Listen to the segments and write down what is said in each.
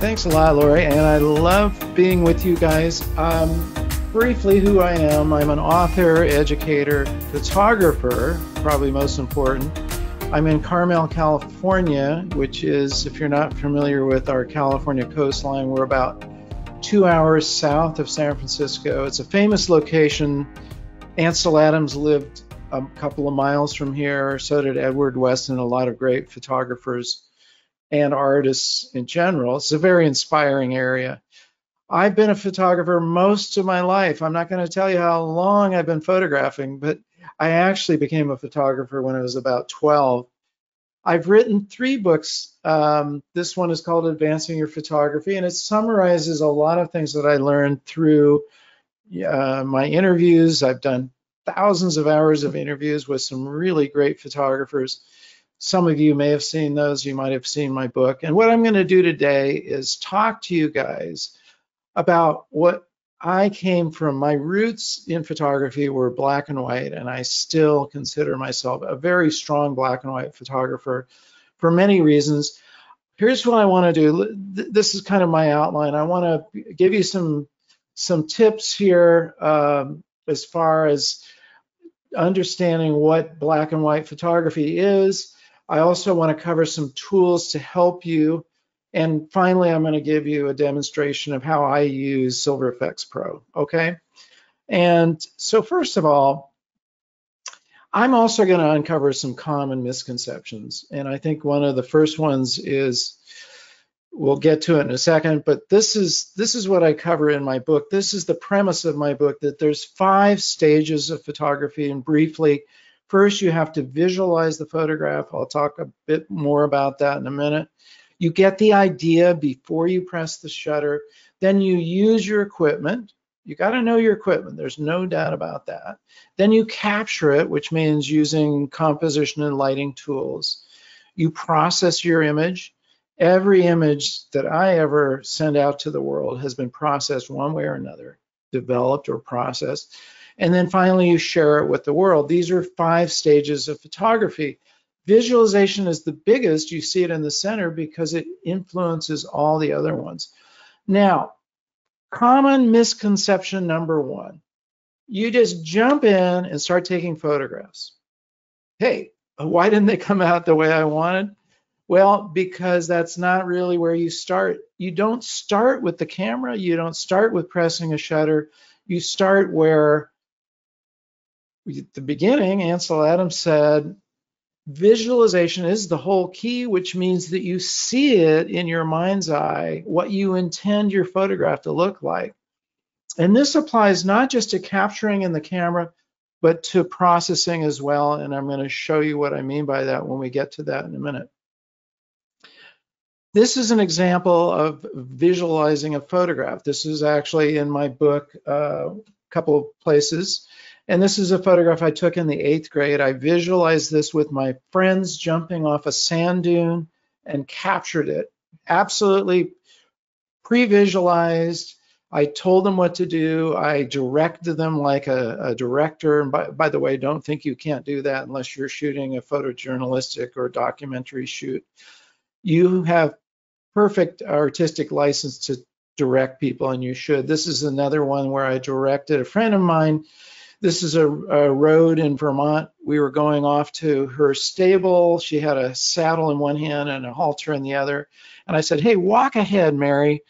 Thanks a lot, Lori, and I love being with you guys. Briefly, who I am, I'm an author, educator, photographer, probably most important. I'm in Carmel, California, which is, if you're not familiar with our California coastline, we're about 2 hours south of San Francisco. It's a famous location. Ansel Adams lived a couple of miles from here, so did Edward Weston, a lot of great photographers and artists in general. It's a very inspiring area. I've been a photographer most of my life. I'm not going to tell you how long I've been photographing, but I actually became a photographer when I was about 12. I've written 3 books. This one is called Advancing Your Photography, and it summarizes a lot of things that I learned through my interviews. I've done thousands of hours of interviews with some really great photographers. Some of you may have seen those. You might have seen my book. And what I'm going to do today is talk to you guys about what I came from. My roots in photography were black and white, and I still consider myself a very strong black and white photographer for many reasons. Here's what I want to do. This is kind of my outline. I want to give you some tips here as far as understanding what black and white photography is. I also want to cover some tools to help you. And finally, I'm going to give you a demonstration of how I use Silver Efex Pro, okay? And so first of all, I'm also going to uncover some common misconceptions. And I think one of the first ones is, we'll get to it in a second, but this is what I cover in my book. This is the premise of my book, that there's 5 stages of photography. And briefly, first, you have to visualize the photograph. I'll talk a bit more about that in a minute. You get the idea before you press the shutter. Then you use your equipment. You got to know your equipment. There's no doubt about that. Then you capture it, which means using composition and lighting tools. You process your image. Every image that I ever send out to the world has been processed one way or another, developed or processed. And then finally, you share it with the world. These are 5 stages of photography. Visualization is the biggest. You see it in the center because it influences all the other ones. Now, common misconception number 1. You just jump in and start taking photographs. Hey, why didn't they come out the way I wanted? Well, because that's not really where you start. You don't start with the camera. You don't start with pressing a shutter. You start where, at the beginning, Ansel Adams said, visualization is the whole key, which means that you see it in your mind's eye, what you intend your photograph to look like. And this applies not just to capturing in the camera, but to processing as well. And I'm going to show you what I mean by that when we get to that in a minute. This is an example of visualizing a photograph. This is actually in my book, a couple of places. And this is a photograph I took in the 8th grade. I visualized this with my friends jumping off a sand dune and captured it. Absolutely pre-visualized. I told them what to do. I directed them like a director. And by the way, don't think you can't do that unless you're shooting a photojournalistic or documentary shoot. You have perfect artistic license to direct people, and you should. This is another one where I directed a friend of mine. This is a road in Vermont. We were going off to her stable. She had a saddle in one hand and a halter in the other. And I said, hey, walk ahead, Mary.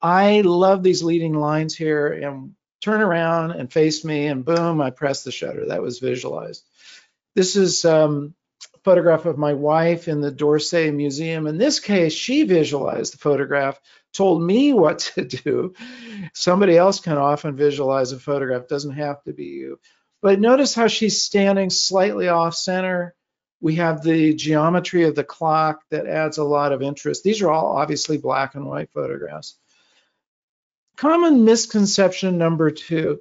I love these leading lines here, and turn around and face me, and boom, I pressed the shutter. That was visualized. This is a photograph of my wife in the d'Orsay Museum. In this case, she visualized the photograph, told me what to do. Somebody else can often visualize a photograph, doesn't have to be you. But notice how she's standing slightly off center. We have the geometry of the clock that adds a lot of interest. These are all obviously black and white photographs. Common misconception number 2.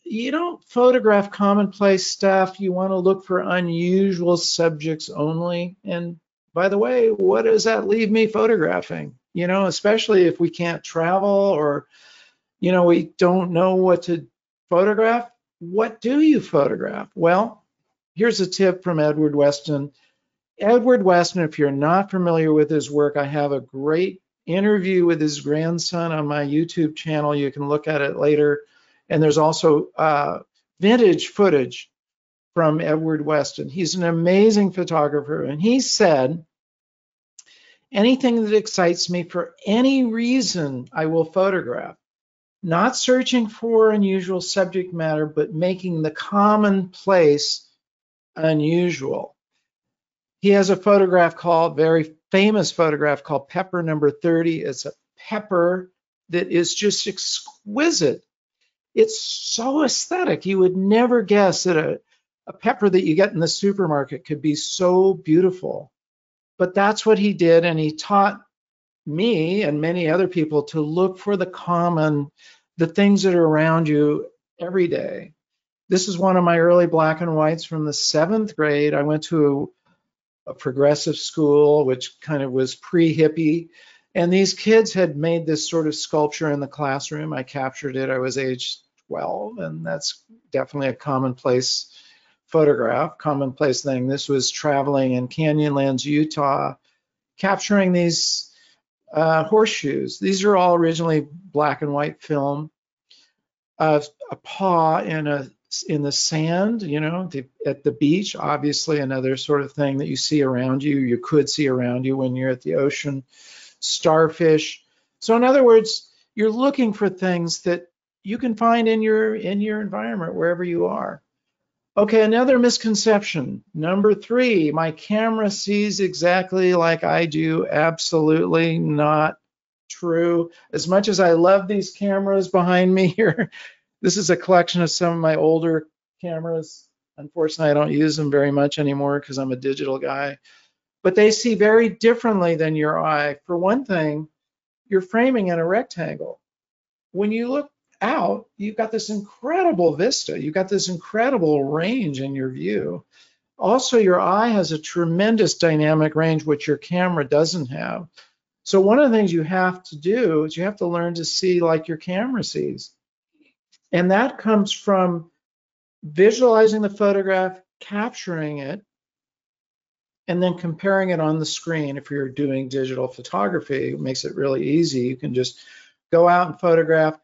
You don't photograph commonplace stuff. You want to look for unusual subjects only. And by the way, what does that leave me photographing? You know, especially if we can't travel, or, you know, we don't know what to photograph. What do you photograph? Well, here's a tip from Edward Weston. Edward Weston, if you're not familiar with his work, I have a great interview with his grandson on my YouTube channel. You can look at it later. And there's also vintage footage from Edward Weston. He's an amazing photographer. And he said, anything that excites me for any reason, I will photograph. Not searching for unusual subject matter, but making the commonplace unusual. He has a photograph called, very famous photograph called Pepper Number 30. It's a pepper that is just exquisite. It's so aesthetic. You would never guess that a pepper that you get in the supermarket could be so beautiful. But that's what he did, and he taught me and many other people to look for the common, the things that are around you every day. This is one of my early black and whites from the 7th grade. I went to a progressive school, which kind of was pre-hippie. And these kids had made this sort of sculpture in the classroom. I captured it. I was age 12, and that's definitely a commonplace photograph, commonplace thing. This was traveling in Canyonlands, Utah, capturing these horseshoes. These are all originally black and white film. A paw in the sand, you know, at the beach, obviously another sort of thing that you see around you, you could see around you when you're at the ocean. Starfish. So in other words, you're looking for things that you can find in your environment wherever you are. Okay, another misconception. Number 3, my camera sees exactly like I do. Absolutely not true. As much as I love these cameras behind me here, this is a collection of some of my older cameras. Unfortunately, I don't use them very much anymore because I'm a digital guy. But they see very differently than your eye. For one thing, you're framing in a rectangle. When you look out, you've got this incredible vista. You've got this incredible range in your view. Also, your eye has a tremendous dynamic range, which your camera doesn't have. So one of the things you have to do is you have to learn to see like your camera sees. And that comes from visualizing the photograph, capturing it, and then comparing it on the screen. If you're doing digital photography, it makes it really easy. You can just go out and photograph,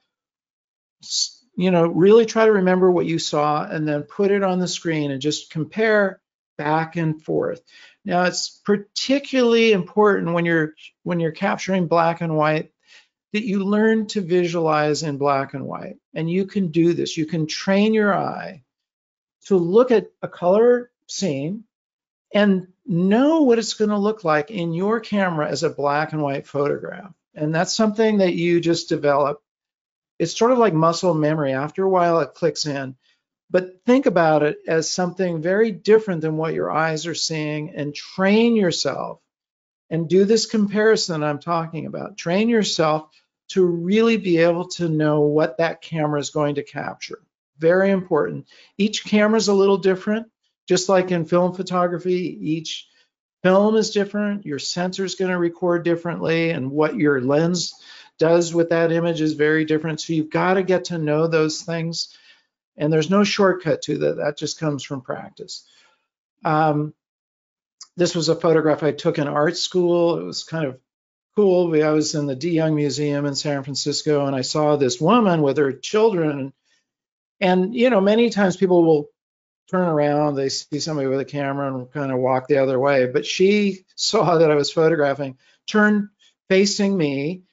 you know, really try to remember what you saw and then put it on the screen and just compare back and forth. Now, it's particularly important when you're capturing black and white that you learn to visualize in black and white. And you can do this. You can train your eye to look at a color scene and know what it's going to look like in your camera as a black and white photograph. And that's something that you just develop. It's sort of like muscle memory. After a while, it clicks in. But think about it as something very different than what your eyes are seeing, and train yourself and do this comparison I'm talking about. Train yourself to really be able to know what that camera is going to capture. Very important. Each camera is a little different, just like in film photography. Each film is different. Your sensor is going to record differently, and what your lens does with that image is very different. So you've got to get to know those things, and there's no shortcut to that. That just comes from practice. This was a photograph I took in art school. It was kind of cool. I was in the De Young Museum in San Francisco, and I saw this woman with her children. And you know, many times people will turn around, they see somebody with a camera and kind of walk the other way. But she saw that I was photographing, turned facing me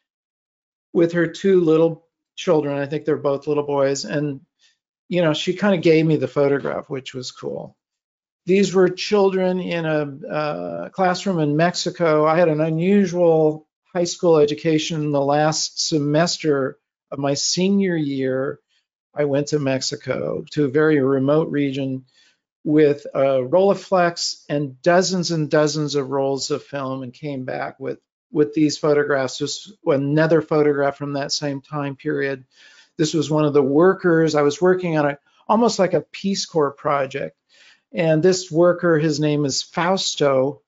with her 2 little children. I think they're both little boys. And you know, she kind of gave me the photograph, which was cool. These were children in a classroom in Mexico. I had an unusual high school education. In the last semester of my senior year, I went to Mexico, to a very remote region with a Rolleiflex and dozens of rolls of film, and came back with these photographs. Just another photograph from that same time period. This was one of the workers. I was working on almost like a Peace Corps project. And this worker, his name is Fausto.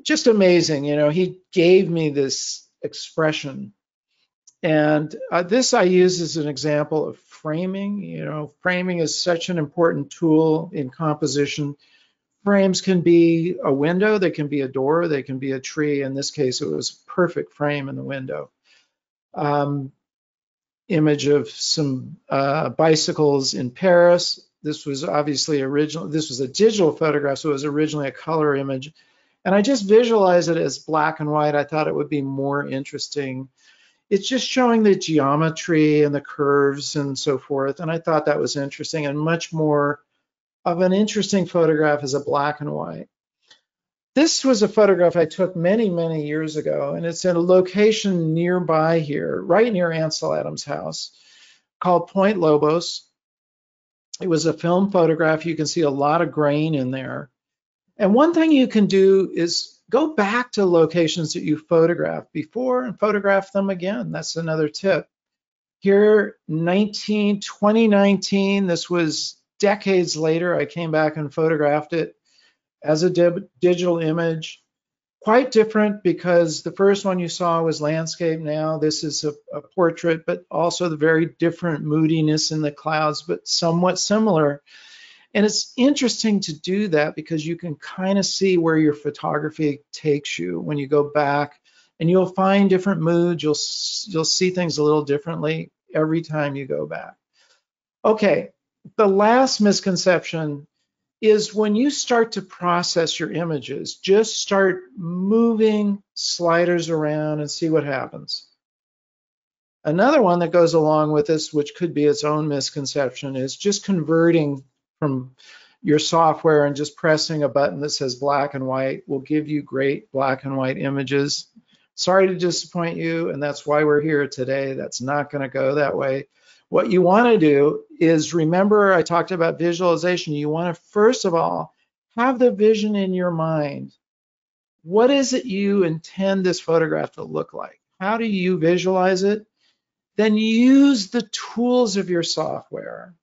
Just amazing, you know, he gave me this expression. And this I use as an example of framing. You know, framing is such an important tool in composition. Frames can be a window, they can be a door, they can be a tree. In this case, it was a perfect frame in the window. Image of some bicycles in Paris. This was obviously original. This was a digital photograph, so it was originally a color image. And I just visualized it as black and white. I thought it would be more interesting. It's just showing the geometry and the curves and so forth. And I thought that was interesting, and much more of an interesting photograph as a black and white. This was a photograph I took many, many years ago, and it's in a location nearby here, right near Ansel Adams' house, called Point Lobos. It was a film photograph. You can see a lot of grain in there. And one thing you can do is go back to locations that you photographed before and photograph them again. That's another tip. Here, 2019, this was decades later, I came back and photographed it as a digital image. Quite different because the first one you saw was landscape. Now this is a portrait, but also the very different moodiness in the clouds, but somewhat similar. And it's interesting to do that because you can kind of see where your photography takes you when you go back, and you'll find different moods. You'll see things a little differently every time you go back. Okay, the last misconception is when you start to process your images, just start moving sliders around and see what happens. Another one that goes along with this, which could be its own misconception, is just converting from your software and just pressing a button that says black and white will give you great black and white images. Sorry to disappoint you, and that's why we're here today. That's not going to go that way. What you want to do is, remember I talked about visualization. You want to first of all have the vision in your mind. What is it you intend this photograph to look like? How do you visualize it? Then use the tools of your software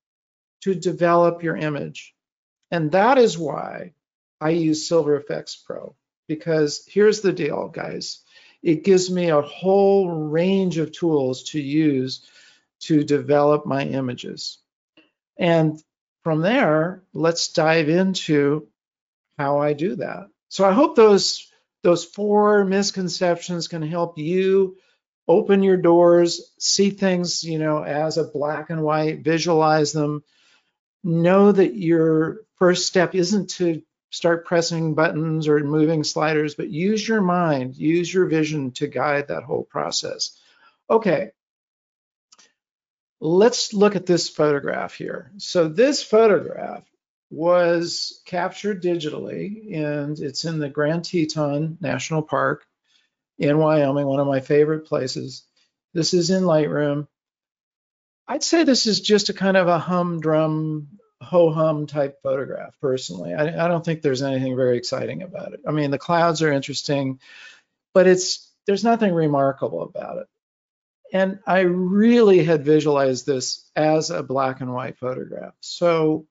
to develop your image. And that is why I use Silver Efex Pro, because here's the deal, guys. It gives me a whole range of tools to use to develop my images. And from there, let's dive into how I do that. So I hope those 4 misconceptions can help you open your doors, see things, as a black and white, visualize them. Know that your first step isn't to start pressing buttons or moving sliders, but use your mind, use your vision to guide that whole process. Okay. Let's look at this photograph here. So this photograph was captured digitally, and it's in the Grand Teton National Park in Wyoming, one of my favorite places. This is in Lightroom. I'd say this is just a kind of a humdrum, ho-hum type photograph, personally. I don't think there's anything very exciting about it. I mean, the clouds are interesting, but there's nothing remarkable about it. And I really had visualized this as a black and white photograph. So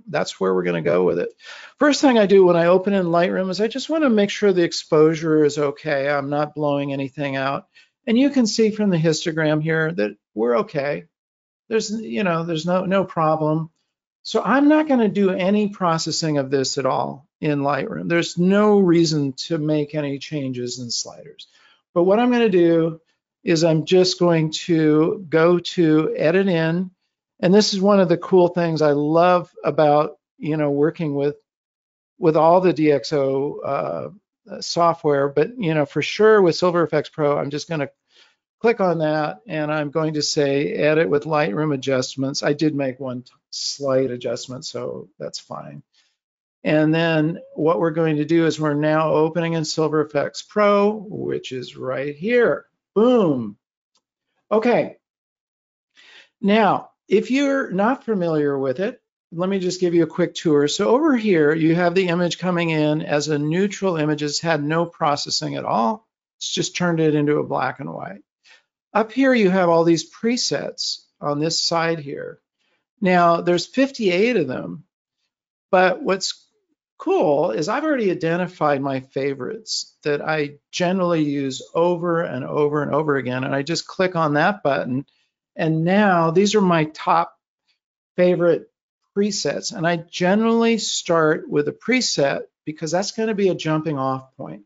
that's where we're going to go with it. First thing I do when I open in Lightroom is I just want to make sure the exposure is okay. I'm not blowing anything out. And you can see from the histogram here that we're okay. There's no problem. So I'm not going to do any processing of this at all in Lightroom. There's no reason to make any changes in sliders. But what I'm going to do is I'm just going to go to edit in. And this is one of the cool things I love about, working with all the DxO software, but, for sure with Silver Efex Pro, I'm just going to click on that and I'm going to say edit with Lightroom adjustments. I did make one slight adjustment, so that's fine. And then what we're going to do is we're now opening in Silver Efex Pro, which is right here. Boom. Okay. Now, if you're not familiar with it, let me just give you a quick tour. So over here, you have the image coming in as a neutral image. It's had no processing at all. It's just turned it into a black and white. Up here, you have all these presets on this side here. Now, there's 58 of them, but what's cool is I've already identified my favorites that I generally use over and over and over again, and I just click on that button, and now these are my top favorite presets, and I generally start with a preset because that's going to be a jumping off point.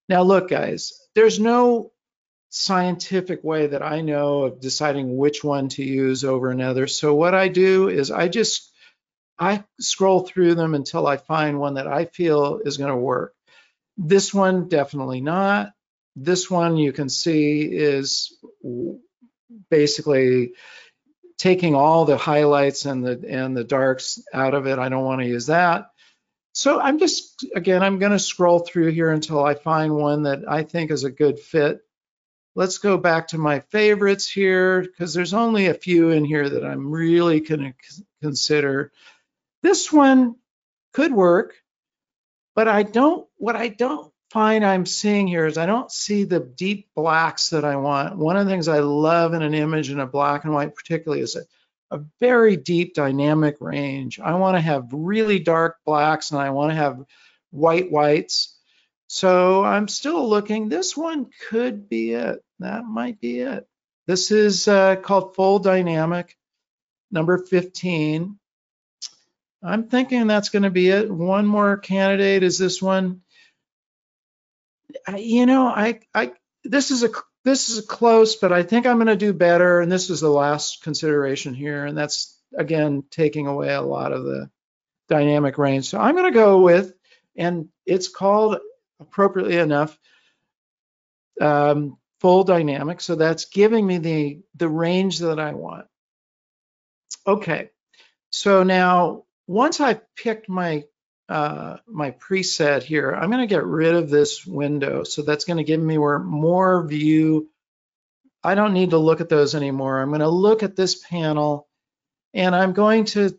Now look, guys, there's no scientific way that I know of deciding which one to use over another. So what I do is I scroll through them until I find one that I feel is going to work. This one, definitely not. This one you can see is basically taking all the highlights and the darks out of it. I don't want to use that. So I'm going to scroll through here until I find one that I think is a good fit. Let's go back to my favorites here because there's only a few in here that I'm really going to consider. This one could work, but what I don't find I'm seeing here is I don't see the deep blacks that I want. One of the things I love in an image in a black and white particularly is a very deep dynamic range. I want to have really dark blacks and I want to have whites. So I'm still looking. This one could be it. That might be it. This is called Full Dynamic, number 15. I'm thinking that's going to be it. One more candidate is this one. You know, this is a close, but I think I'm going to do better. And this is the last consideration here, and that's again taking away a lot of the dynamic range. So I'm going to go with, and it's called appropriately enough, Full Dynamic. So that's giving me the range that I want. Okay, so now once I've picked my my preset here, I'm going to get rid of this window. So that's going to give me more view. I don't need to look at those anymore. I'm going to look at this panel and I'm going to,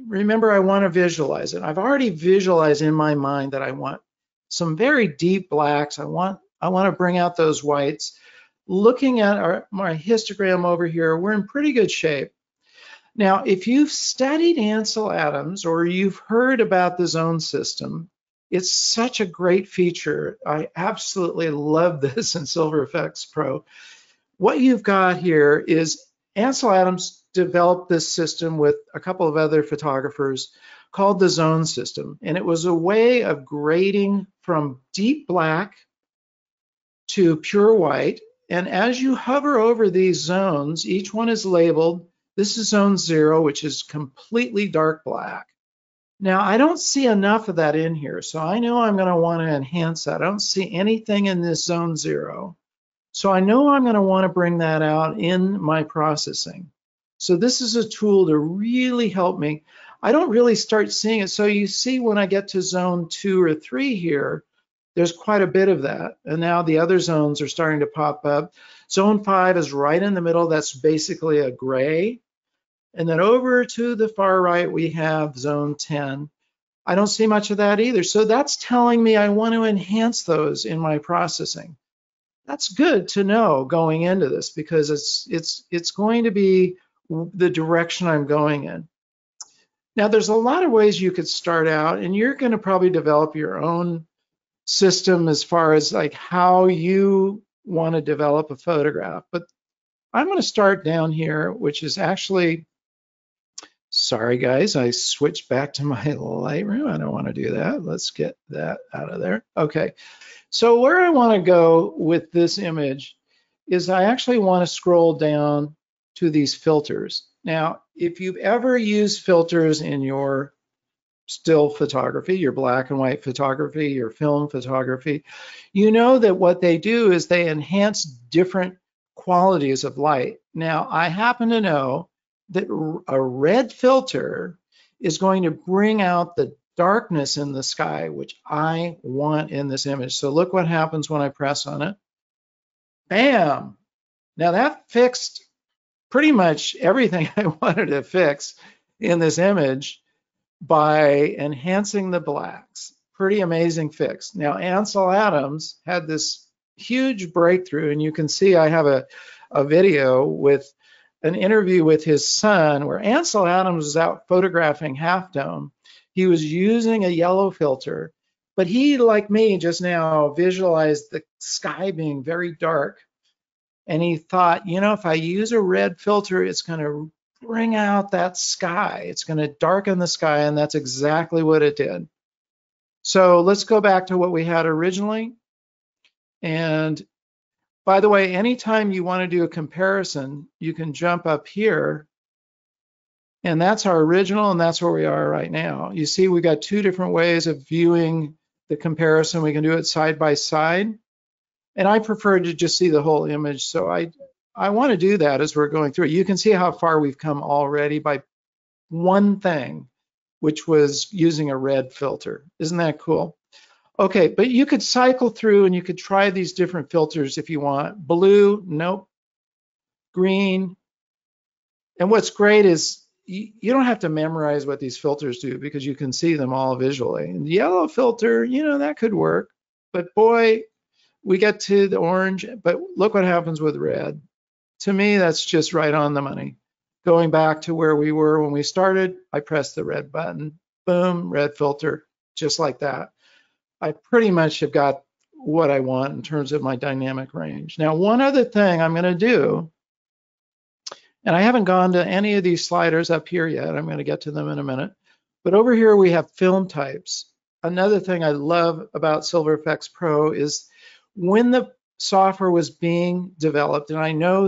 remember, I want to visualize it. I've already visualized in my mind that I want some very deep blacks. I want to bring out those whites. Looking at my histogram over here, we're in pretty good shape. Now, if you've studied Ansel Adams or you've heard about the zone system, it's such a great feature. I absolutely love this in Silver Efex Pro. What you've got here is Ansel Adams developed this system with a couple of other photographers called the zone system. And it was a way of grading from deep black to pure white. And as you hover over these zones, each one is labeled. This is zone 0, which is completely dark black. Now, I don't see enough of that in here, so I know I'm going to want to enhance that. I don't see anything in this zone 0. So I know I'm going to want to bring that out in my processing. So this is a tool to really help me. I don't really start seeing it. So you see when I get to zone 2 or 3 here, there's quite a bit of that. And now the other zones are starting to pop up. Zone 5 is right in the middle. That's basically a gray. And then over to the far right, we have zone 10. I don't see much of that either. So that's telling me I want to enhance those in my processing. That's good to know going into this because it's going to be the direction I'm going in. Now, there's a lot of ways you could start out, and you're going to probably develop your own system as far as like how you want to develop a photograph. But I'm going to start down here, which is actually, sorry guys, I switched back to my Lightroom. I don't want to do that. Let's get that out of there. Okay, so where I want to go with this image is I actually want to scroll down to these filters. Now, if you've ever used filters in your still photography, your black and white photography, your film photography, you know that what they do is they enhance different qualities of light. Now, I happen to know that a red filter is going to bring out the darkness in the sky, which I want in this image. So look what happens when I press on it. Bam! Now that fixed pretty much everything I wanted to fix in this image by enhancing the blacks. Pretty amazing fix. Now, Ansel Adams had this huge breakthrough, and you can see I have a video with an interview with his son where Ansel Adams was out photographing Half Dome. He was using a yellow filter, but he, like me just now, visualized the sky being very dark. And he thought, you know, if I use a red filter, it's going to bring out that sky. It's going to darken the sky, and that's exactly what it did. So let's go back to what we had originally. And by the way, anytime you want to do a comparison, you can jump up here, and that's our original, and that's where we are right now. You see, we got two different ways of viewing the comparison. We can do it side by side, and I prefer to just see the whole image. So I want to do that as we're going through it. You can see how far we've come already by one thing, which was using a red filter. Isn't that cool? Okay, but you could cycle through and you could try these different filters if you want. Blue, nope. Green. And what's great is you don't have to memorize what these filters do because you can see them all visually. And the yellow filter, you know, that could work. But boy, we get to the orange, but look what happens with red. To me, that's just right on the money. Going back to where we were when we started, I pressed the red button, boom, red filter, just like that. I pretty much have got what I want in terms of my dynamic range. Now, one other thing I'm going to do, and I haven't gone to any of these sliders up here yet. I'm going to get to them in a minute. But over here we have film types. Another thing I love about Silver Efex Pro is when the software was being developed, and I know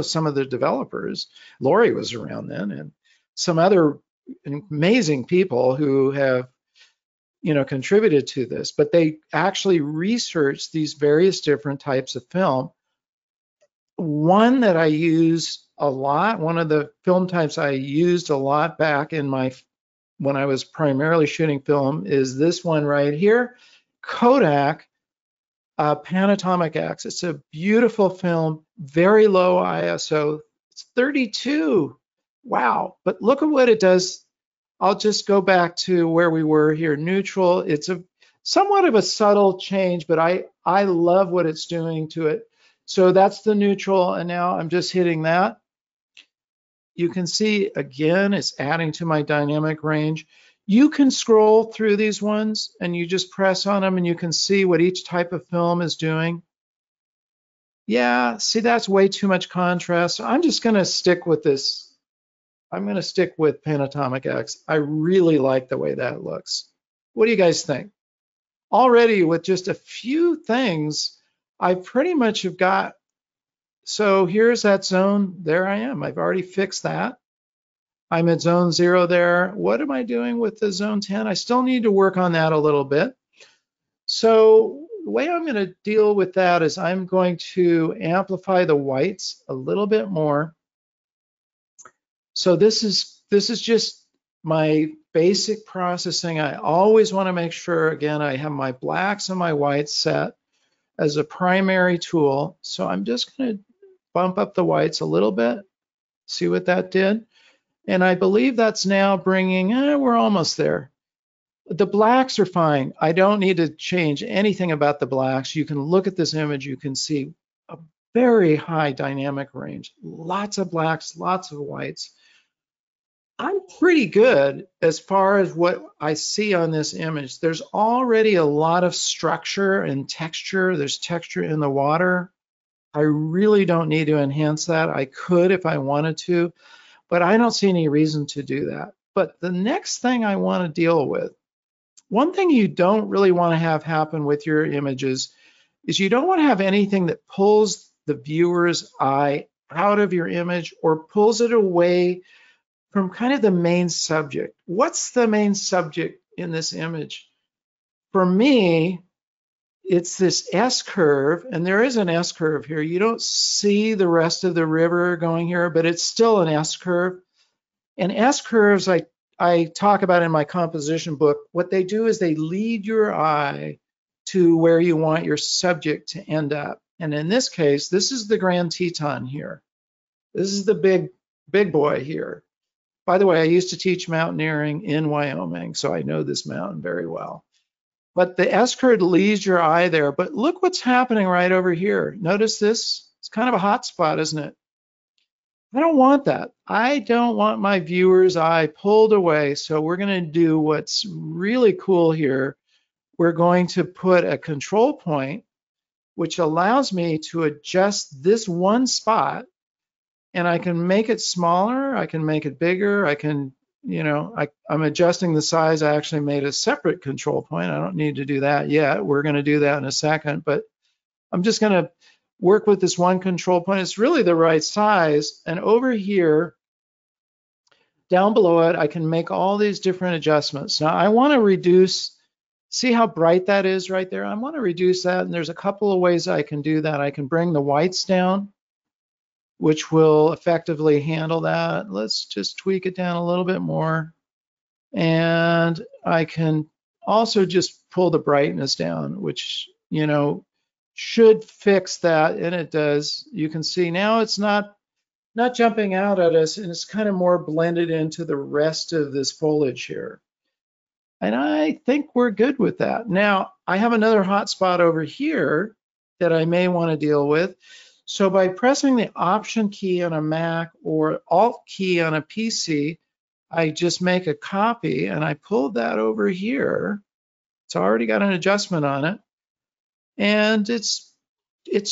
some of the developers, Lori was around then, and some other amazing people who have contributed to this, but they actually researched these various different types of film. One that I use a lot, one of the film types I used a lot back in when I was primarily shooting film is this one right here, Kodak Panatomic X. It's a beautiful film, very low ISO. It's 32. Wow, but look at what it does. I'll just go back to where we were here, neutral. It's a somewhat of a subtle change, but I love what it's doing to it. So that's the neutral, and now I'm just hitting that. You can see, again, it's adding to my dynamic range. You can scroll through these ones, and you just press on them, and you can see what each type of film is doing. Yeah, see, that's way too much contrast. So I'm just going to stick with this. I'm going to stick with Panatomic X. I really like the way that looks. What do you guys think? Already with just a few things, I pretty much have got, so here's that zone. There I am. I've already fixed that. I'm at zone 0 there. What am I doing with the zone 10? I still need to work on that a little bit. So the way I'm going to deal with that is I'm going to amplify the whites a little bit more. So this is just my basic processing. I always want to make sure, again, I have my blacks and my whites set as a primary tool. So I'm just going to bump up the whites a little bit, see what that did. And I believe that's now bringing, we're almost there. The blacks are fine. I don't need to change anything about the blacks. You can look at this image, you can see a very high dynamic range, lots of blacks, lots of whites. I'm pretty good as far as what I see on this image. There's already a lot of structure and texture. There's texture in the water. I really don't need to enhance that. I could if I wanted to, but I don't see any reason to do that. But the next thing I want to deal with, one thing you don't really want to have happen with your images is you don't want to have anything that pulls the viewer's eye out of your image or pulls it away from kind of the main subject. What's the main subject in this image? For me, it's this S curve, and there is an S curve here. You don't see the rest of the river going here, but it's still an S curve. And S curves, I talk about in my composition book, what they do is they lead your eye to where you want your subject to end up. And in this case, this is the Grand Teton here. This is the big boy here. By the way, I used to teach mountaineering in Wyoming, so I know this mountain very well. But the S curve leads your eye there. But look what's happening right over here. Notice this? It's kind of a hot spot, isn't it? I don't want that. I don't want my viewer's eye pulled away. So we're going to do what's really cool here. We're going to put a control point, which allows me to adjust this one spot and I can make it smaller, I can make it bigger, I can, I'm adjusting the size. I actually made a separate control point. I don't need to do that yet. We're going to do that in a second, but I'm just going to work with this one control point. It's really the right size. And over here, down below it, I can make all these different adjustments. Now I want to reduce, see how bright that is right there? I want to reduce that, and there's a couple of ways I can do that. I can bring the whites down, which will effectively handle that. Let's just tweak it down a little bit more. And I can also just pull the brightness down, which, should fix that, and it does. You can see now it's not jumping out at us, and it's kind of more blended into the rest of this foliage here. And I think we're good with that. Now, I have another hot spot over here that I may want to deal with. So by pressing the Option key on a Mac or Alt key on a PC, I just make a copy and I pull that over here. It's already got an adjustment on it. And it's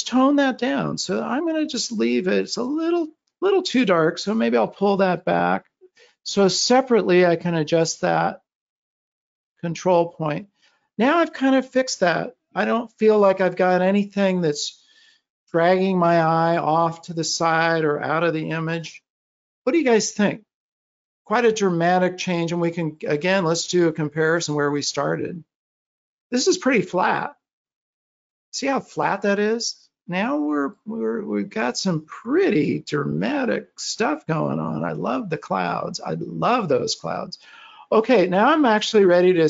toned that down. So I'm going to just leave it. It's a little too dark, so maybe I'll pull that back. So separately, I can adjust that control point. Now I've kind of fixed that. I don't feel like I've got anything that's dragging my eye off to the side or out of the image. What do you guys think? Quite a dramatic change, and we can, again, let's do a comparison where we started. This is pretty flat. See how flat that is? Now we've got some pretty dramatic stuff going on. I love the clouds. I love those clouds. Okay, now I'm actually ready to,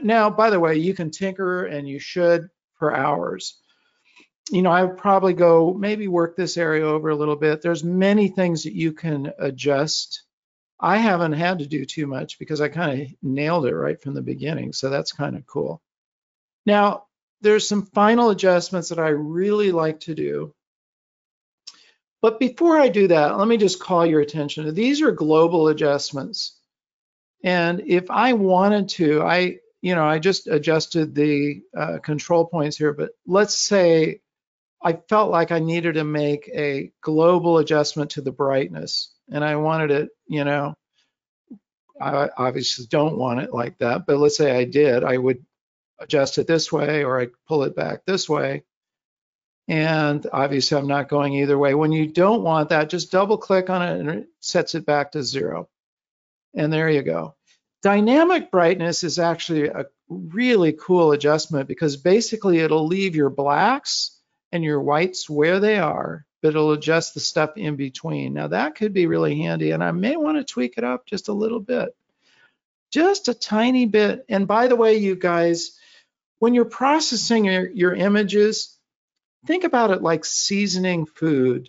now, by the way, you can tinker, and you should, for hours. I would probably go maybe work this area over a little bit. There's many things that you can adjust. I haven't had to do too much because I kind of nailed it right from the beginning, so that's kind of cool. Now, there's some final adjustments that I really like to do. But before I do that, let me just call your attention to these are global adjustments. And if I wanted to, I just adjusted the control points here, but let's say I felt like I needed to make a global adjustment to the brightness, and I wanted it, I obviously don't want it like that, but let's say I did, I would adjust it this way, or I pull it back this way. And obviously I'm not going either way. When you don't want that, just double click on it and it sets it back to 0. And there you go. Dynamic brightness is actually a really cool adjustment because basically it'll leave your blacks and your whites where they are, but it'll adjust the stuff in between. Now that could be really handy, and I may want to tweak it up just a little bit, just a tiny bit. And by the way, you guys, when you're processing your images, think about it like seasoning food.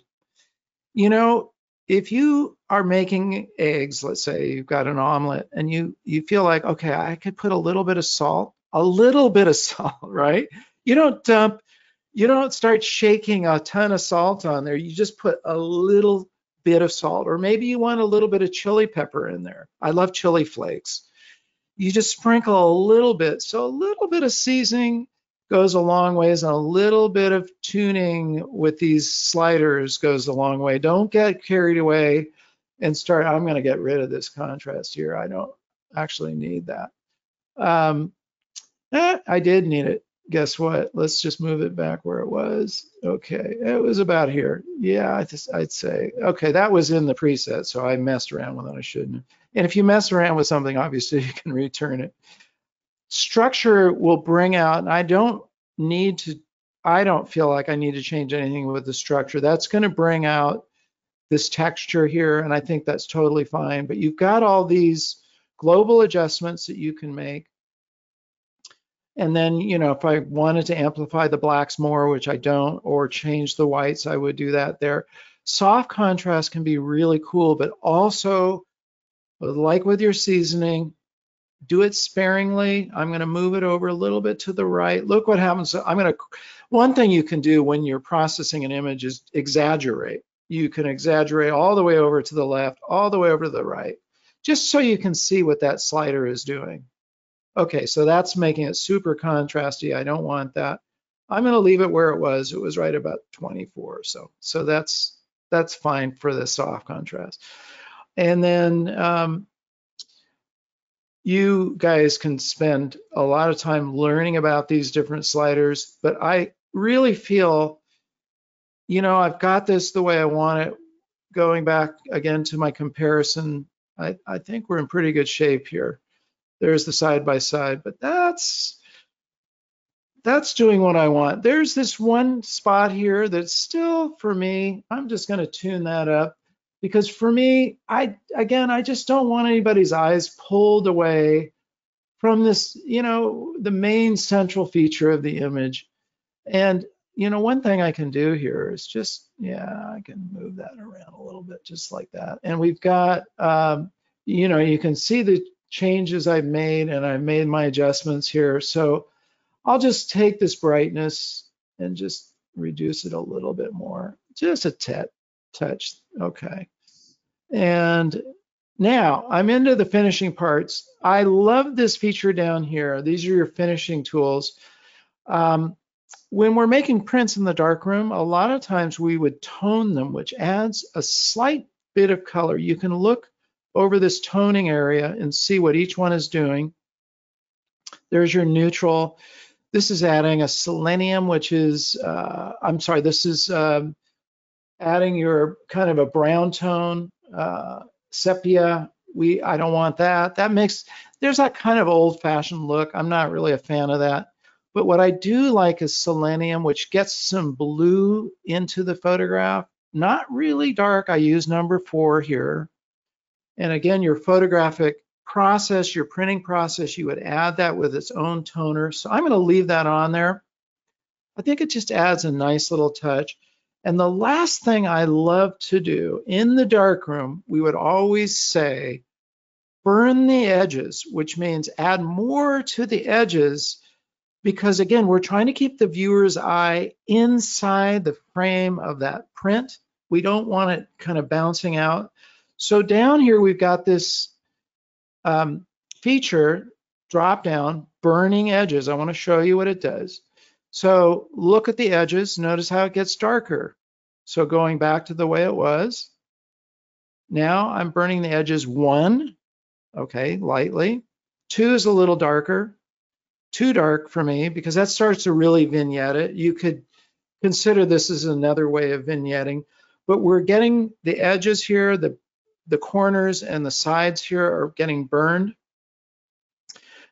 If you are making eggs, let's say you've got an omelet, and you feel like, okay, I could put a little bit of salt, right? You don't start shaking a ton of salt on there. You just put a little bit of salt, or maybe you want a little bit of chili pepper in there. I love chili flakes. You just sprinkle a little bit. So a little bit of seasoning goes a long ways, and a little bit of tuning with these sliders goes a long way. Don't get carried away and start, I'm going to get rid of this contrast here. I don't actually need that. I did need it. Guess what? Let's just move it back where it was. Okay, it was about here. Yeah, I'd say, okay, that was in the preset, so I messed around with it. I shouldn't. And if you mess around with something, obviously you can return it. Structure will bring out, and I don't feel like I need to change anything with the structure. That's going to bring out this texture here, and I think that's totally fine. But you've got all these global adjustments that you can make. And then, if I wanted to amplify the blacks more, which I don't, or change the whites, I would do that there. Soft contrast can be really cool, but also, like with your seasoning, do it sparingly. I'm going to move it over a little bit to the right. Look what happens. One thing you can do when you're processing an image is exaggerate. You can exaggerate all the way over to the left, all the way over to the right, just so you can see what that slider is doing. Okay, so that's making it super contrasty. I don't want that. I'm going to leave it where it was. It was right about 24 or so. So that's that's fine for the soft contrast. And then you guys can spend a lot of time learning about these different sliders, but I really feel, I've got this the way I want it. Going back again to my comparison, I think we're in pretty good shape here. There's the side by side, but that's doing what I want. There's this one spot here that's still, for me, I'm just going to tune that up, because for me, I just don't want anybody's eyes pulled away from this, the main central feature of the image. And one thing I can do here is just, I can move that around a little bit just like that. And we've got, you can see the changes I've made, and I've made my adjustments here. So I'll just take this brightness and just reduce it a little bit more, just a touch. Okay. And now I'm into the finishing parts. I love this feature down here. These are your finishing tools. When we're making prints in the darkroom, a lot of times we would tone them, which adds a slight bit of color. You can look over this toning area and see what each one is doing. There's your neutral. This is adding a selenium, which is, this is adding your kind of a brown tone, sepia. I don't want that. There's that kind of old-fashioned look. I'm not really a fan of that. But what I do like is selenium, which gets some blue into the photograph. Not really dark. I use number 4 here. And again, your photographic process, your printing process, you would add that with its own toner. So I'm going to leave that on there. I think it just adds a nice little touch. And the last thing I love to do in the darkroom, we would always say, burn the edges, which means add more to the edges, because again, we're trying to keep the viewer's eye inside the frame of that print. We don't want it kind of bouncing out. So down here, we've got this feature, drop down, burning edges. I want to show you what it does. So look at the edges. Notice how it gets darker. So going back to the way it was. Now I'm burning the edges 1, okay, lightly. 2 is a little darker. Too dark for me, because that starts to really vignette it. You could consider this as another way of vignetting, but we're getting the edges here, the corners and the sides here are getting burned.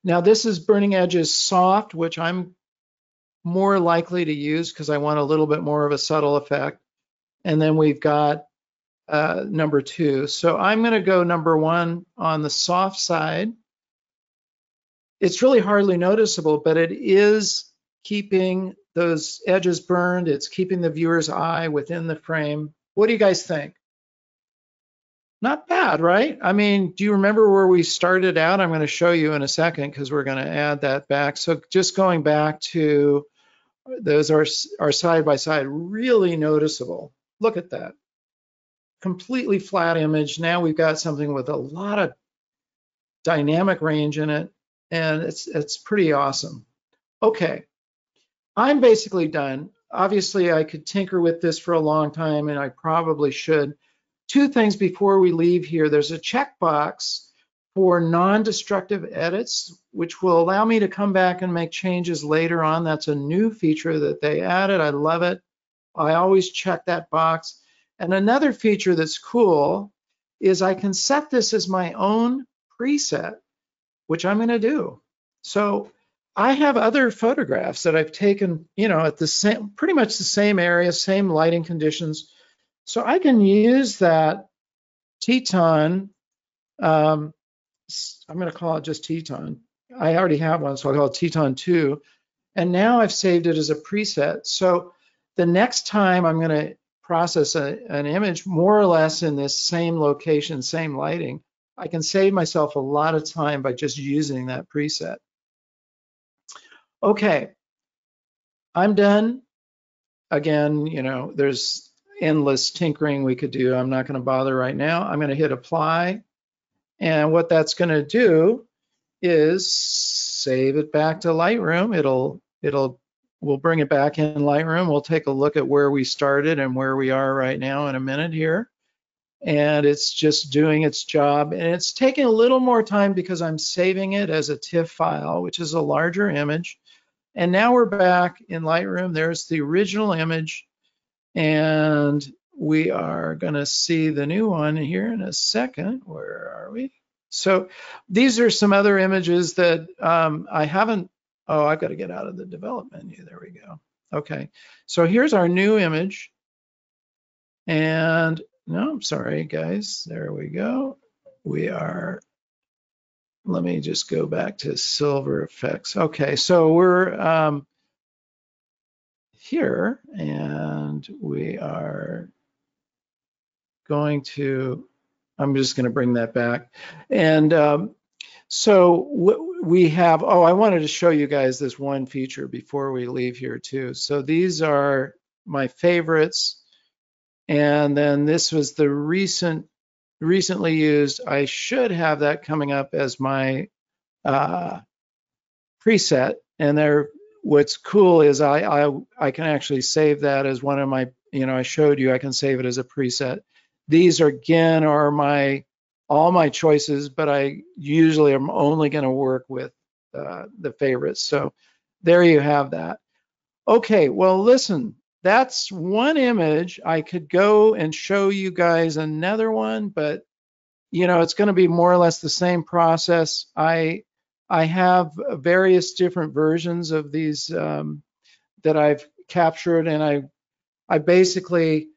Now this is burning edges soft, which I'm more likely to use because I want a little bit more of a subtle effect. And then we've got number 2. So I'm going to go number 1 on the soft side. It's really hardly noticeable, but it is keeping those edges burned. It's keeping the viewer's eye within the frame. What do you guys think? Not bad, right? I mean, do you remember where we started out? I'm going to show you in a second because we're going to add that back. So just going back to those are side by side, really noticeable. Look at that. Completely flat image. Now we've got something with a lot of dynamic range in it, and it's pretty awesome. Okay, I'm basically done. Obviously, I could tinker with this for a long time, and I probably should. 2 things before we leave here. There's a checkbox for non-destructive edits, which will allow me to come back and make changes later on. That's a new feature that they added. I love it. I always check that box. And another feature that's cool is I can set this as my own preset, which I'm going to do. So I have other photographs that I've taken, at the same, pretty much the same area, same lighting conditions. So I can use that Teton, I'm going to call it just Teton. I already have one, so I'll call it Teton 2. And now I've saved it as a preset. So the next time I'm going to process an image more or less in this same location, same lighting, I can save myself a lot of time by just using that preset. Okay, I'm done. Again, there's endless tinkering we could do. I'm not going to bother right now. I'm going to hit apply. And what that's going to do is save it back to Lightroom. It'll we'll bring it back in Lightroom. We'll take a look at where we started and where we are right now in a minute here. And it's just doing its job. And it's taking a little more time because I'm saving it as a TIFF file, which is a larger image. And now we're back in Lightroom. There's the original image. And we are going to see the new one here in a second. Where are we? So these are some other images that I haven't. Oh, I've got to get out of the develop menu. There we go. Okay. So here's our new image. And no, I'm sorry, guys. There we go. We are, let me just go back to Silver Efex. Okay, so we're here, and we are going to, I'm just going to bring that back. And so we have, oh, I wanted to show you guys this one feature before we leave here too. So these are my favorites. And then this was the recently used. I should have that coming up as my preset. And there, what's cool is I can actually save that as one of my, I showed you I can save it as a preset. These are, again, are all my choices, but I usually am only going to work with the favorites. So there you have that. Okay, well, listen. That's one image. I could go and show you guys another one, but it's going to be more or less the same process. I have various different versions of these that I've captured, and I basically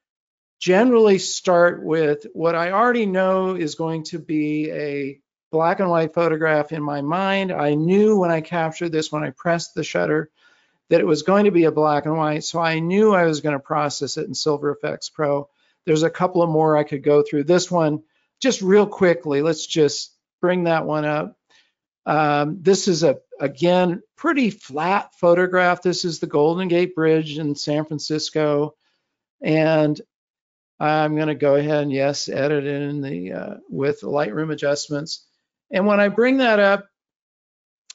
generally start with what I already know is going to be a black and white photograph in my mind. I knew when I captured this, when I pressed the shutter, that it was going to be a black and white, so I knew I was going to process it in Silver Efex Pro. There's a couple of more I could go through. This one, just real quickly, let's just bring that one up. This is again, pretty flat photograph. This is the Golden Gate Bridge in San Francisco, and I'm going to go ahead and, yes, edit it in with Lightroom adjustments. And when I bring that up,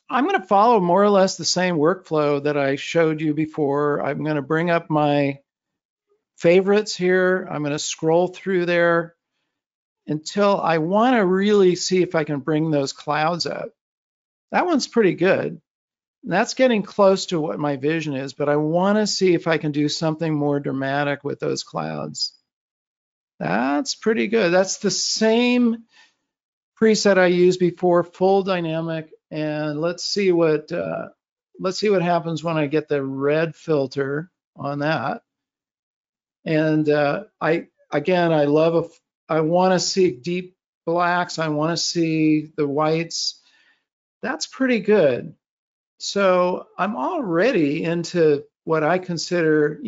I'm going to follow more or less the same workflow that I showed you before. I'm going to bring up my favorites here. I'm going to scroll through there until I want to really see if I can bring those clouds up. That one's pretty good. That's getting close to what my vision is, but I want to see if I can do something more dramatic with those clouds. That's pretty good. That's the same preset I used before, full dynamic. And let's see what happens when I get the red filter on that. And I want to see deep blacks. I want to see the whites. That's pretty good. So I'm already into what I consider,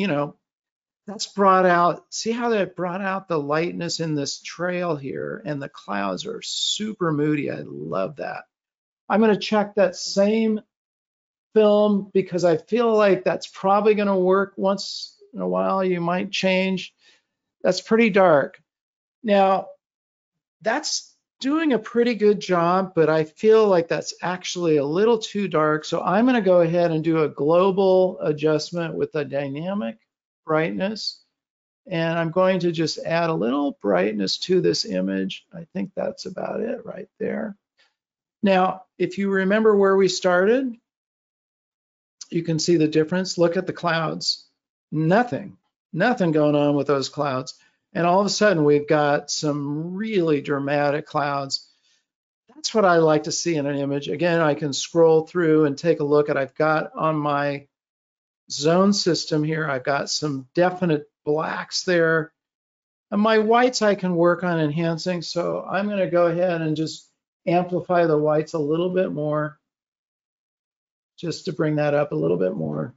that's brought out, see how that brought out the lightness in this trail here, and the clouds are super moody. I love that. I'm going to check that same film because I feel like that's probably going to work once in a while. You might change. That's pretty dark. Now, that's doing a pretty good job, but I feel like that's actually a little too dark. So I'm going to go ahead and do a global adjustment with the dynamic brightness. And I'm going to just add a little brightness to this image. I think that's about it right there. Now, if you remember where we started, you can see the difference. Look at the clouds. Nothing going on with those clouds. And all of a sudden, we've got some really dramatic clouds. That's what I like to see in an image. Again, I can scroll through and take a look at, I've got on my zone system here, I've got some definite blacks there. And my whites I can work on enhancing. So I'm going to go ahead and just amplify the whites a little bit more, just to bring that up a little bit more.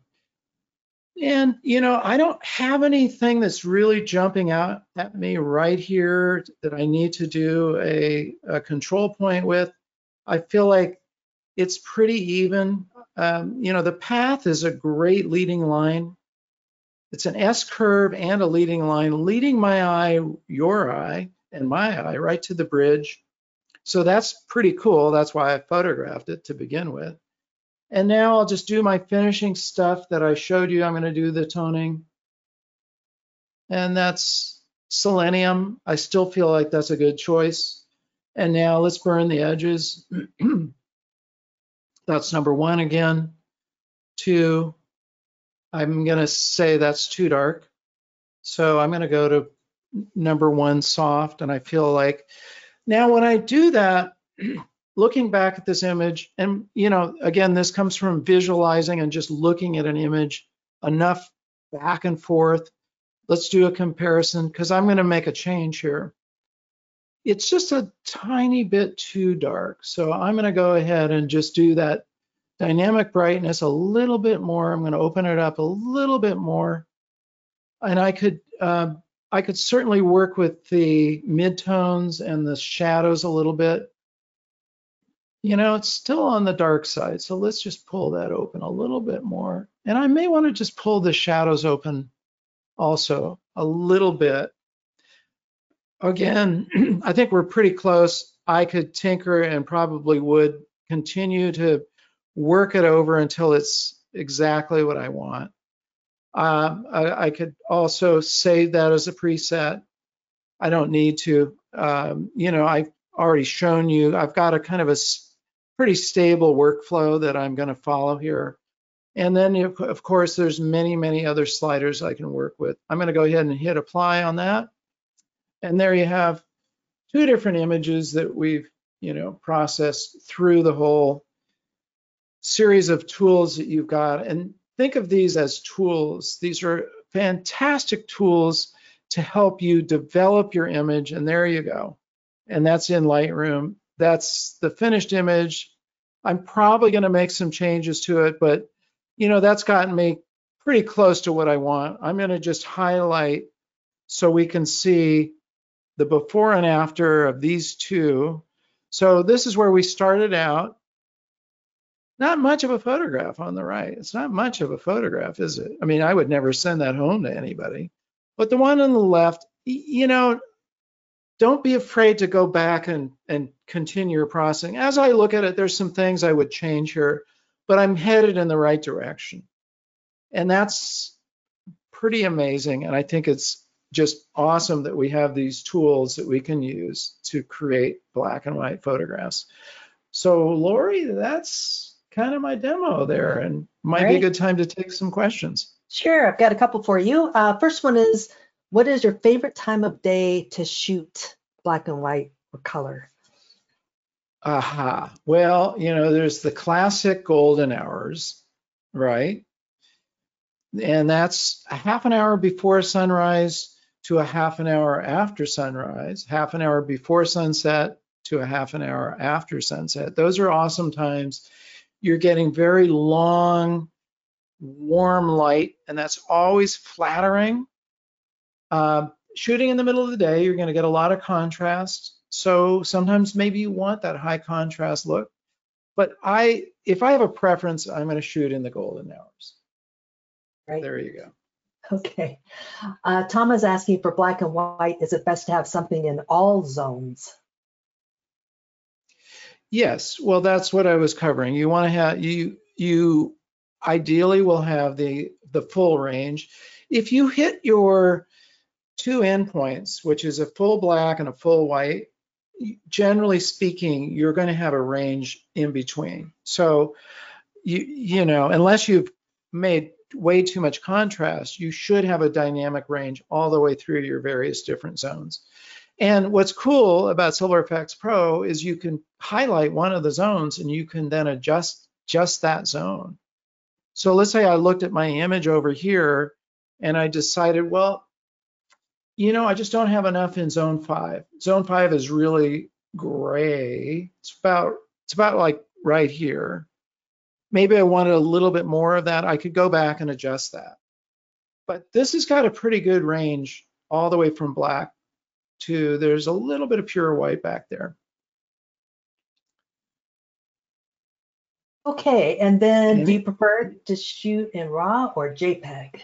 And, I don't have anything that's really jumping out at me right here that I need to do a control point with. I feel like it's pretty even. The path is a great leading line. It's an S curve and a leading line, leading my eye, your eye, and my eye right to the bridge. So that's pretty cool. That's why I photographed it to begin with. And now I'll just do my finishing stuff that I showed you. I'm going to do the toning. And that's selenium. I still feel like that's a good choice. And now let's burn the edges. That's number 1 again. 2, I'm going to say that's too dark. So I'm going to go to number 1, soft. And I feel like now when I do that, looking back at this image, and again, this comes from visualizing and just looking at an image enough back and forth. Let's do a comparison because I'm going to make a change here. It's just a tiny bit too dark. So I'm going to go ahead and just do that dynamic brightness a little bit more. I'm going to open it up a little bit more. And I could certainly work with the midtones and the shadows a little bit. It's still on the dark side. So let's just pull that open a little bit more. And I may want to just pull the shadows open also a little bit. Again, I think we're pretty close. I could tinker and probably would continue to work it over until it's exactly what I want. I could also save that as a preset. I don't need to. I've already shown you, I've got a kind of a pretty stable workflow that I'm going to follow here. And then, of course, there's many, many other sliders I can work with. I'm going to go ahead and hit apply on that. And there you have 2 different images that we've, processed through the whole series of tools that you've got. And think of these as tools. These are fantastic tools to help you develop your image. And there you go. And that's in Lightroom. That's the finished image. I'm probably going to make some changes to it, but that's gotten me pretty close to what I want. I'm going to just highlight so we can see the before and after of these 2. So this is where we started out. Not much of a photograph on the right. It's not much of a photograph, is it? I mean, I would never send that home to anybody. But the one on the left, don't be afraid to go back and continue your processing. As I look at it, there's some things I would change here, but I'm headed in the right direction. And that's pretty amazing. And I think it's just awesome that we have these tools that we can use to create black and white photographs. So Lori, that's kind of my demo there, and might be a good time to take some questions. Sure, I've got a couple for you. First one is, what is your favorite time of day to shoot black and white or color? Aha. Well, there's the classic golden hours, right? And that's a half an hour before sunrise to a half an hour after sunrise, half an hour before sunset to a half an hour after sunset. Those are awesome times. You're getting very long, warm light, and that's always flattering. Shooting in the middle of the day, you're going to get a lot of contrast. So sometimes maybe you want that high contrast look. But if I have a preference, I'm going to shoot in the golden hours. Right. There you go. Okay. Tom is asking, for black and white, is it best to have something in all zones? Yes. Well, that's what I was covering. You want to have, you ideally will have the full range. If you hit your 2 endpoints, which is a full black and a full white, generally speaking, you're going to have a range in between. So, unless you've made way too much contrast, you should have a dynamic range all the way through your various different zones. And what's cool about Silver Efex Pro is you can highlight one of the zones and you can then adjust just that zone. So let's say I looked at my image over here and I decided, well, I just don't have enough in zone 5. Zone 5 is really gray. It's about like right here. Maybe I wanted a little bit more of that. I could go back and adjust that. But this has got a pretty good range all the way from black to, there's a little bit of pure white back there. Okay, and then do you prefer to shoot in RAW or JPEG?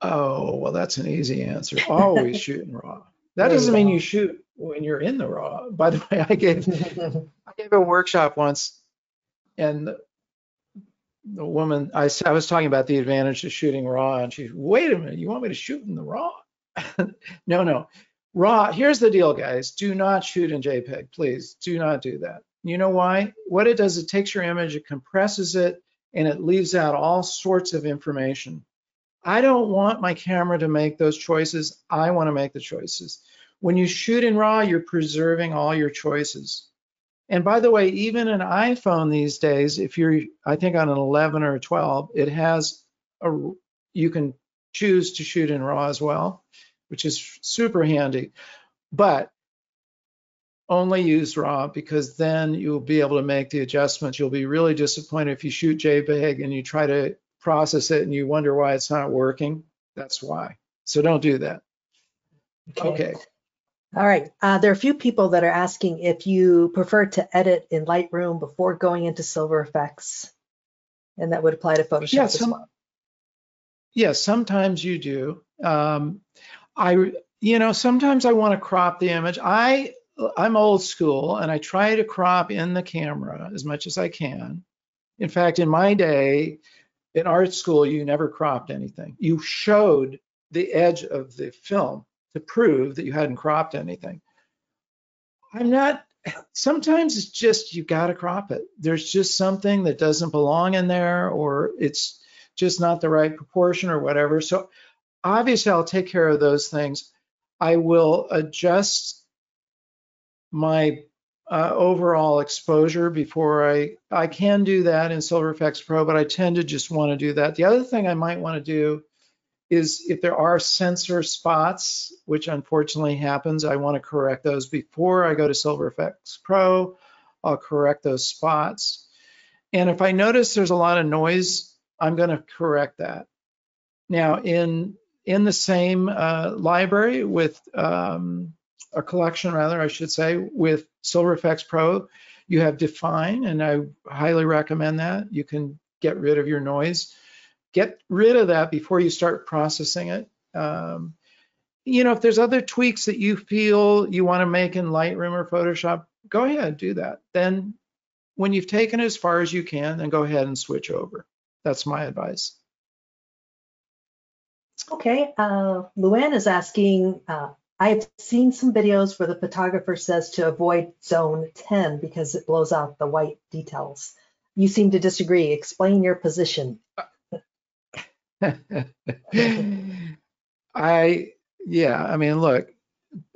Oh, well, that's an easy answer. Always shoot in RAW. That doesn't mean you shoot when you're in the RAW. By the way, I gave a workshop once, and the woman, I was talking about the advantage of shooting raw, and she, wait a minute, you want me to shoot in the raw? No, no. Raw, here's the deal, guys. Do not shoot in JPEG, please. Do not do that. You know why? What it does, it takes your image, it compresses it, and it leaves out all sorts of information. I don't want my camera to make those choices. I want to make the choices. When you shoot in RAW, you're preserving all your choices. And by the way, even an iPhone these days, if you're, I think on an 11 or a 12, it has you can choose to shoot in RAW as well, which is super handy. But only use RAW, because then you'll be able to make the adjustments. You'll be really disappointed if you shoot JPEG and you try to process it and you wonder why it's not working. That's why. So don't do that. Okay. All right. There are a few people that are asking if you prefer to edit in Lightroom before going into Silver Efex, and that would apply to Photoshop as well. Yes, sometimes you do. Sometimes I want to crop the image. I'm old school, and I try to crop in the camera as much as I can. In fact, in my day, in art school, you never cropped anything. You showed the edge of the film to prove that you hadn't cropped anything. Sometimes it's just, you got to crop it. There's just something that doesn't belong in there, or it's just not the right proportion or whatever. So obviously I'll take care of those things. I will adjust my overall exposure before I can do that in Silver Efex Pro, but I tend to just want to do that. The other thing I might want to do is, if there are sensor spots, which unfortunately happens, I want to correct those before I go to Silver Efex Pro. I'll correct those spots. And if I notice there's a lot of noise, I'm going to correct that. Now, in the same library with a collection, rather, I should say, with Silver Efex Pro, you have Define, and I highly recommend that. You can get rid of your noise. Get rid of that before you start processing it. If there's other tweaks that you feel you want to make in Lightroom or Photoshop, go ahead, do that. Then when you've taken it as far as you can, then go ahead and switch over. That's my advice. Okay, Luann is asking, I've seen some videos where the photographer says to avoid zone 10 because it blows out the white details. You seem to disagree. Explain your position. Look,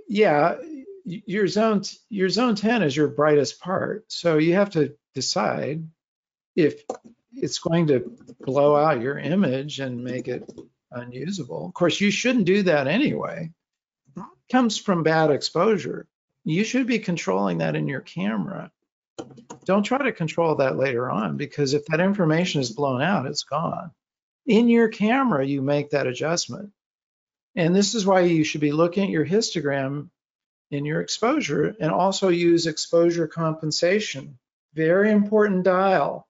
your zone 10 is your brightest part. So you have to decide if it's going to blow out your image and make it unusable. Of course, you shouldn't do that anyway. It comes from bad exposure. You should be controlling that in your camera. Don't try to control that later on, because if that information is blown out, it's gone. In your camera, you make that adjustment. And this is why you should be looking at your histogram in your exposure, and also use exposure compensation. Very important dial.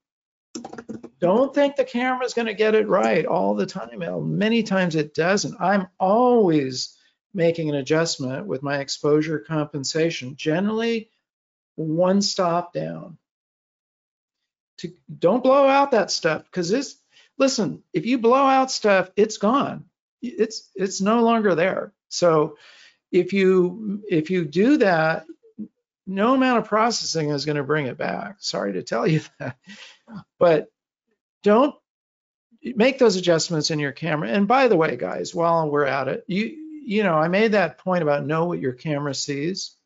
Don't think the camera is going to get it right all the time. Many times it doesn't. I'm always making an adjustment with my exposure compensation, generally one stop down. Don't blow out that stuff, because listen, if you blow out stuff, it's gone. It's no longer there. So if you do that, no amount of processing is going to bring it back. Sorry to tell you that, but don't make those adjustments in your camera. And by the way, guys, while we're at it, I made that point about know what your camera sees,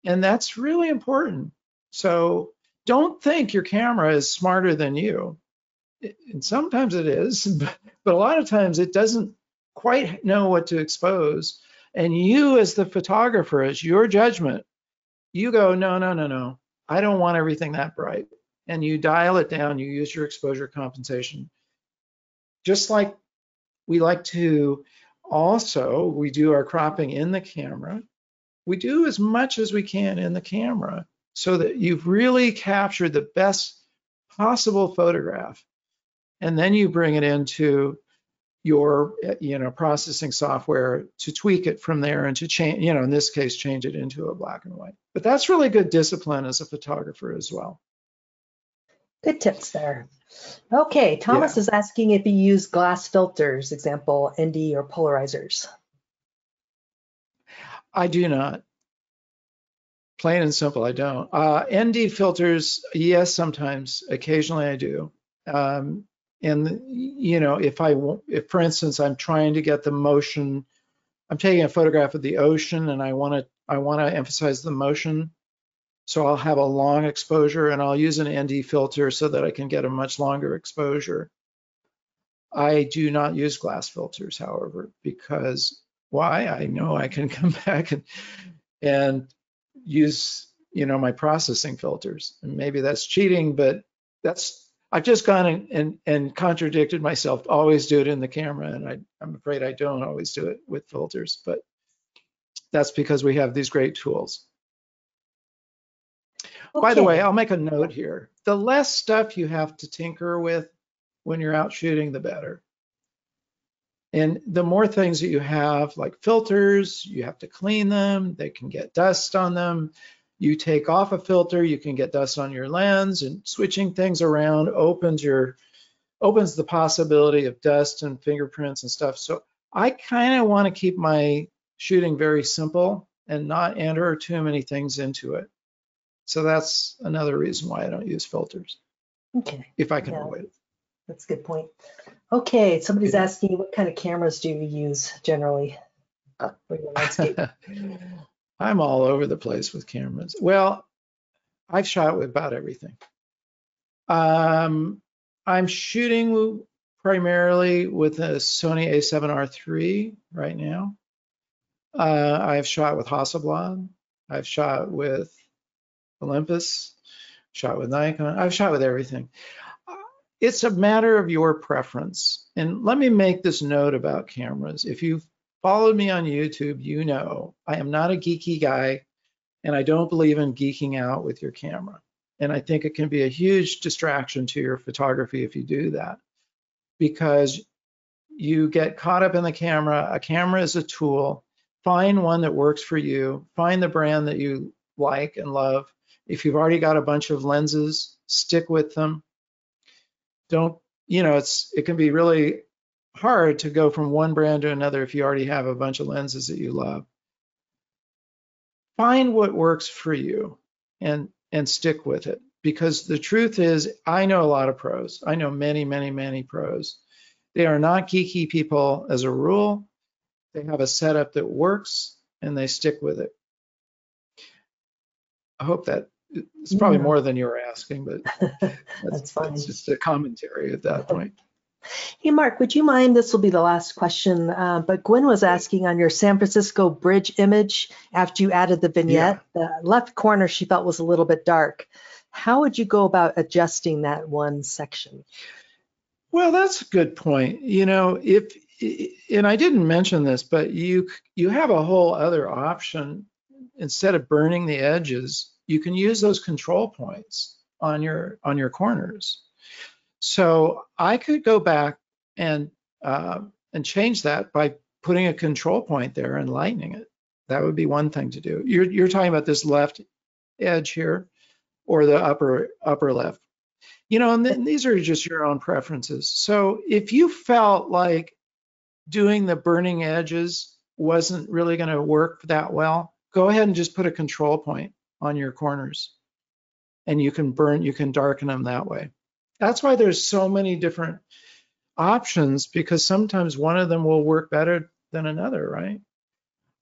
and that's really important. So don't think your camera is smarter than you. And sometimes it is, but a lot of times it doesn't quite know what to expose. And you, as the photographer, as your judgment, you go, no, I don't want everything that bright. And you dial it down, you use your exposure compensation. Just like we like to also, we do our cropping in the camera. We do as much as we can in the camera so that you've really captured the best possible photograph. And then you bring it into your processing software to tweak it from there and to change, in this case, change it into a black and white. But that's really good discipline as a photographer as well. Good tips there. Okay, Thomas Yeah, is asking if you use glass filters, example, ND or polarizers. I do not. Plain and simple, I don't. ND filters, yes, sometimes, occasionally I do. And if for instance I'm trying to get the motion, I'm taking a photograph of the ocean and I want to emphasize the motion, so I'll have a long exposure and I'll use an ND filter so that I can get a much longer exposure. I do not use glass filters, however, because why? I know I can come back and use my processing filters. And maybe that's cheating, but I've just gone and contradicted myself. Always do it in the camera, and I'm afraid I don't always do it with filters, but that's because we have these great tools. By the way, Okay, I'll make a note here. The less stuff you have to tinker with when you're out shooting, the better. And the more things that you have, like filters, you have to clean them. They can get dust on them. You take off a filter, you can get dust on your lens, and switching things around opens the possibility of dust and fingerprints and stuff. So I kind of want to keep my shooting very simple and not enter too many things into it. So that's another reason why I don't use filters, okay, if I can yeah, avoid it. that's a good point. Okay, somebody's Yeah. asking what kind of cameras do you use generally for your landscape? I'm all over the place with cameras. Well, I've shot with about everything. I'm shooting primarily with a Sony A7R III right now. I've shot with Hasselblad. I've shot with Olympus, shot with Nikon. I've shot with everything. It's a matter of your preference. And let me make this note about cameras. If you've followed me on YouTube, you know I am not a geeky guy, and I don't believe in geeking out with your camera. And I think it can be a huge distraction to your photography if you do that, because you get caught up in the camera. A camera is a tool. Find one that works for you. Find the brand that you like and love. If you've already got a bunch of lenses, stick with them. Don't, it can be really hard to go from one brand to another if you already have a bunch of lenses that you love. Find what works for you and stick with it, because the truth is I know a lot of pros. I know many, many, many pros. They are not geeky people as a rule. They have a setup that works and they stick with it. I hope that it's probably Yeah, more than you were asking, but that's that's fine. just a commentary at that point. Hey, Mark, would you mind? This will be the last question, but Gwen was asking on your San Francisco Bridge image after you added the Yeah. vignette, the left corner she felt was a little bit dark. How would you go about adjusting that one section? Well, that's a good point. And I didn't mention this, but you have a whole other option. Instead of burning the edges, you can use those control points on your corners. So I could go back and change that by putting a control point there and lightening it. That would be one thing to do. You're talking about this left edge here, or the upper left. And these are just your own preferences. So if you felt like doing the burning edges wasn't really going to work that well, go ahead and just put a control point on your corners, and you can darken them that way. That's why there's so many different options, because sometimes one of them will work better than another, right?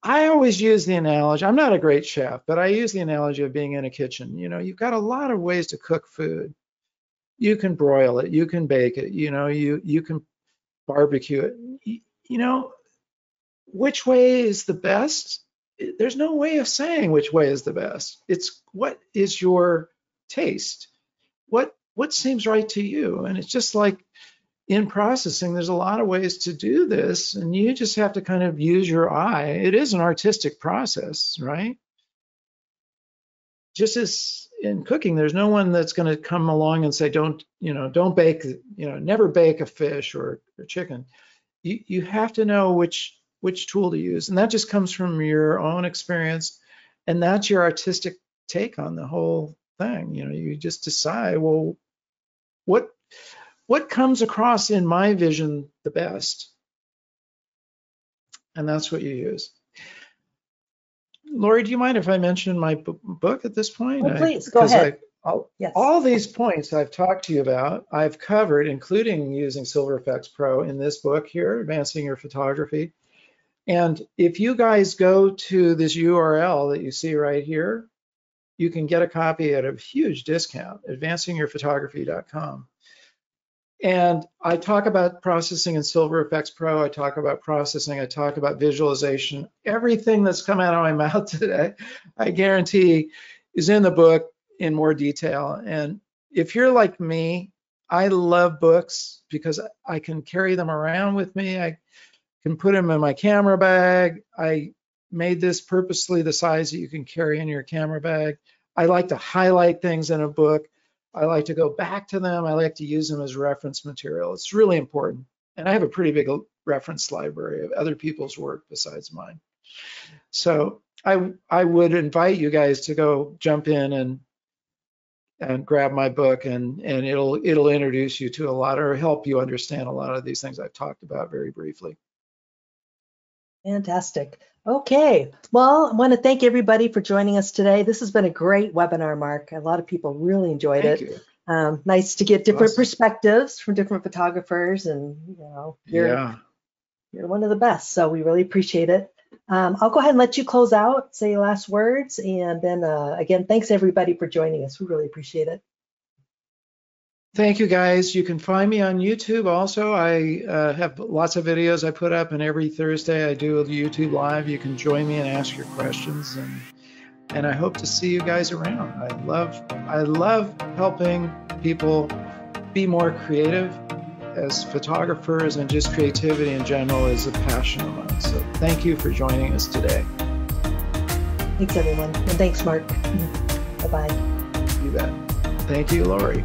I always use the analogy, I'm not a great chef, but I use the analogy of being in a kitchen. You've got a lot of ways to cook food. You can broil it, you can bake it, you can barbecue it. Which way is the best? There's no way of saying which way is the best. It's what is your taste? What seems right to you? And it's just like in processing, there's a lot of ways to do this, and you just have to kind of use your eye. It is an artistic process, right? Just as in cooking, there's no one that's going to come along and say, don't bake, never bake a fish or chicken. You have to know which tool to use, and that just comes from your own experience, and that's your artistic take on the whole thing. You just decide, well, what what comes across in my vision the best. And that's what you use. Lori, do you mind if I mention my book at this point? Oh, please, go ahead. Yes. All these points I've talked to you about, I've covered, including using Silver Efex Pro in this book here, Advancing Your Photography. And if you guys go to this URL that you see right here, you can get a copy at a huge discount, advancingyourphotography.com. And I talk about processing in Silver Efex Pro. I talk about processing. I talk about visualization. Everything that's come out of my mouth today, I guarantee, is in the book in more detail. And if you're like me, I love books because I can carry them around with me. I can put them in my camera bag. I made this purposely the size that you can carry in your camera bag. I like to highlight things in a book. I like to go back to them. I like to use them as reference material. It's really important. And I have a pretty big reference library of other people's work besides mine. So I would invite you guys to go jump in and grab my book, and it'll introduce you to a lot, or help you understand a lot of these things I've talked about very briefly. Fantastic. Okay. Well, I want to thank everybody for joining us today. This has been a great webinar, Mark. A lot of people really enjoyed it. Thank you. Nice to get different perspectives from different photographers, and you're one of the best. So we really appreciate it. I'll go ahead and let you close out, say your last words, and then again, thanks everybody for joining us. We really appreciate it. Thank you, guys. You can find me on YouTube also. I have lots of videos I put up, and every Thursday I do a YouTube Live. You can join me and ask your questions, and I hope to see you guys around. I love helping people be more creative as photographers, and just creativity in general is a passion of mine. So thank you for joining us today. Thanks, everyone. And thanks, Mark. Bye-bye. You bet. Thank you, Lori.